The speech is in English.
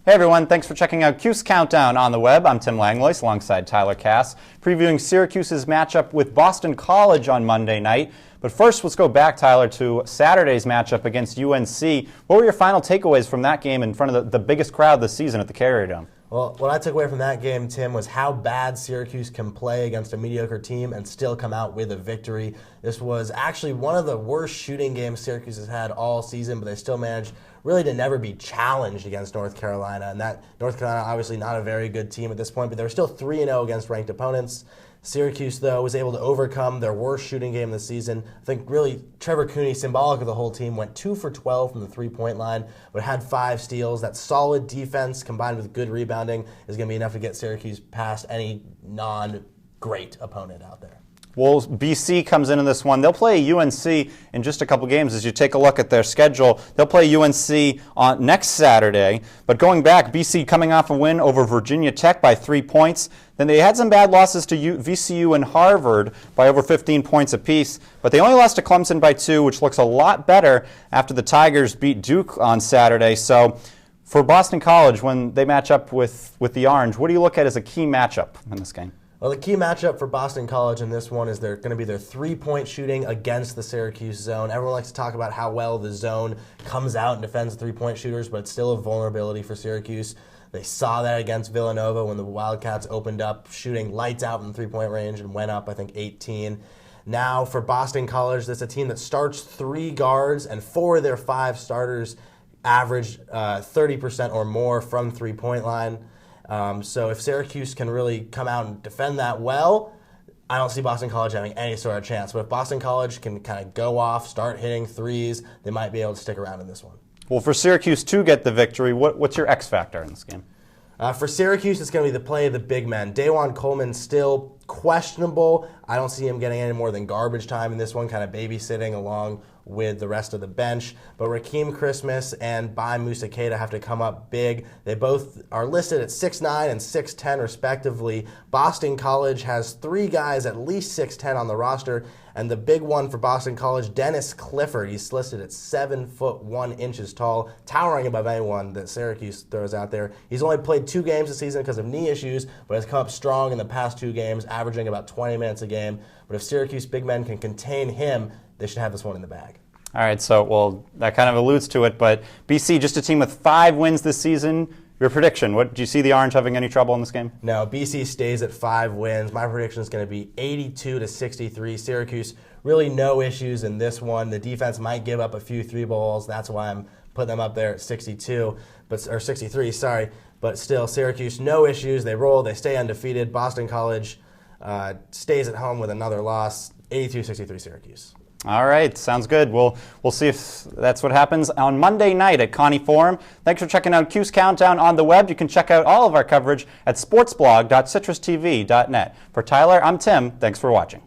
Hey everyone, thanks for checking out Cuse Countdown on the web. I'm Tim Langlois alongside Tyler Cass, previewing Syracuse's matchup with Boston College on Monday night. But first, let's go back, Tyler, to Saturday's matchup against UNC. What were your final takeaways from that game in front of the biggest crowd this season at the Carrier Dome? Well, what I took away from that game, Tim, was how bad Syracuse can play against a mediocre team and still come out with a victory. This was actually one of the worst shooting games Syracuse has had all season, but they still managed really to never be challenged against North Carolina. And that North Carolina, obviously not a very good team at this point, but they were still 3-0 against ranked opponents. Syracuse, though, was able to overcome their worst shooting game of the season. I think really Trevor Cooney, symbolic of the whole team, went 2 for 12 from the three-point line, but had 5 steals. That solid defense combined with good rebounding is going to be enough to get Syracuse past any non-great opponent out there. Well, BC comes in this one. They'll play UNC in just a couple games. As you take a look at their schedule, they'll play UNC on next Saturday. But going back, BC coming off a win over Virginia Tech by 3 points. Then they had some bad losses to VCU and Harvard by over 15 points apiece. But they only lost to Clemson by 2, which looks a lot better after the Tigers beat Duke on Saturday. So for Boston College, when they match up with the Orange, what do you look at as a key matchup in this game? Well, the key matchup for Boston College in this one is they're going to be their three-point shooting against the Syracuse zone. Everyone likes to talk about how well the zone comes out and defends three-point shooters, but it's still a vulnerability for Syracuse. They saw that against Villanova when the Wildcats opened up shooting lights out from the three-point range and went up, I think, 18. Now for Boston College, that's a team that starts 3 guards, and 4 of their 5 starters average 30% or more from three-point line. So if Syracuse can really come out and defend that well, I don't see Boston College having any sort of chance. But if Boston College can kind of go off, start hitting threes, they might be able to stick around in this one. Well, for Syracuse to get the victory, what's your X factor in this game? For Syracuse, it's going to be the play of the big men. Dajuan Coleman still questionable. I don't see him getting any more than garbage time in this one, kind of babysitting along with the rest of the bench. But Rakeem Christmas and Bai Musa Keita have to come up big. They both are listed at 6'9" and 6'10" respectively. Boston College has 3 guys at least 6'10" on the roster. And the big one for Boston College, Dennis Clifford. He's listed at 7'1" tall, towering above anyone that Syracuse throws out there. He's only played 2 games this season because of knee issues, but has come up strong in the past 2 games, averaging about 20 minutes a game. But if Syracuse big men can contain him, they should have this one in the bag. All right, so, well, that kind of alludes to it, but BC, just a team with 5 wins this season. Your prediction, do you see the Orange having any trouble in this game? No, BC stays at 5 wins. My prediction is going to be 82-63. Syracuse, really no issues in this one. The defense might give up a few 3 balls. That's why I'm putting them up there at 63, sorry. But still, Syracuse, no issues. They roll, they stay undefeated. Boston College stays at home with another loss, 82-63 Syracuse. All right, sounds good. We'll see if that's what happens on Monday night at Connie Forum. Thanks for checking out Cuse Countdown on the web. You can check out all of our coverage at sportsblog.citrustv.net. For Tyler, I'm Tim. Thanks for watching.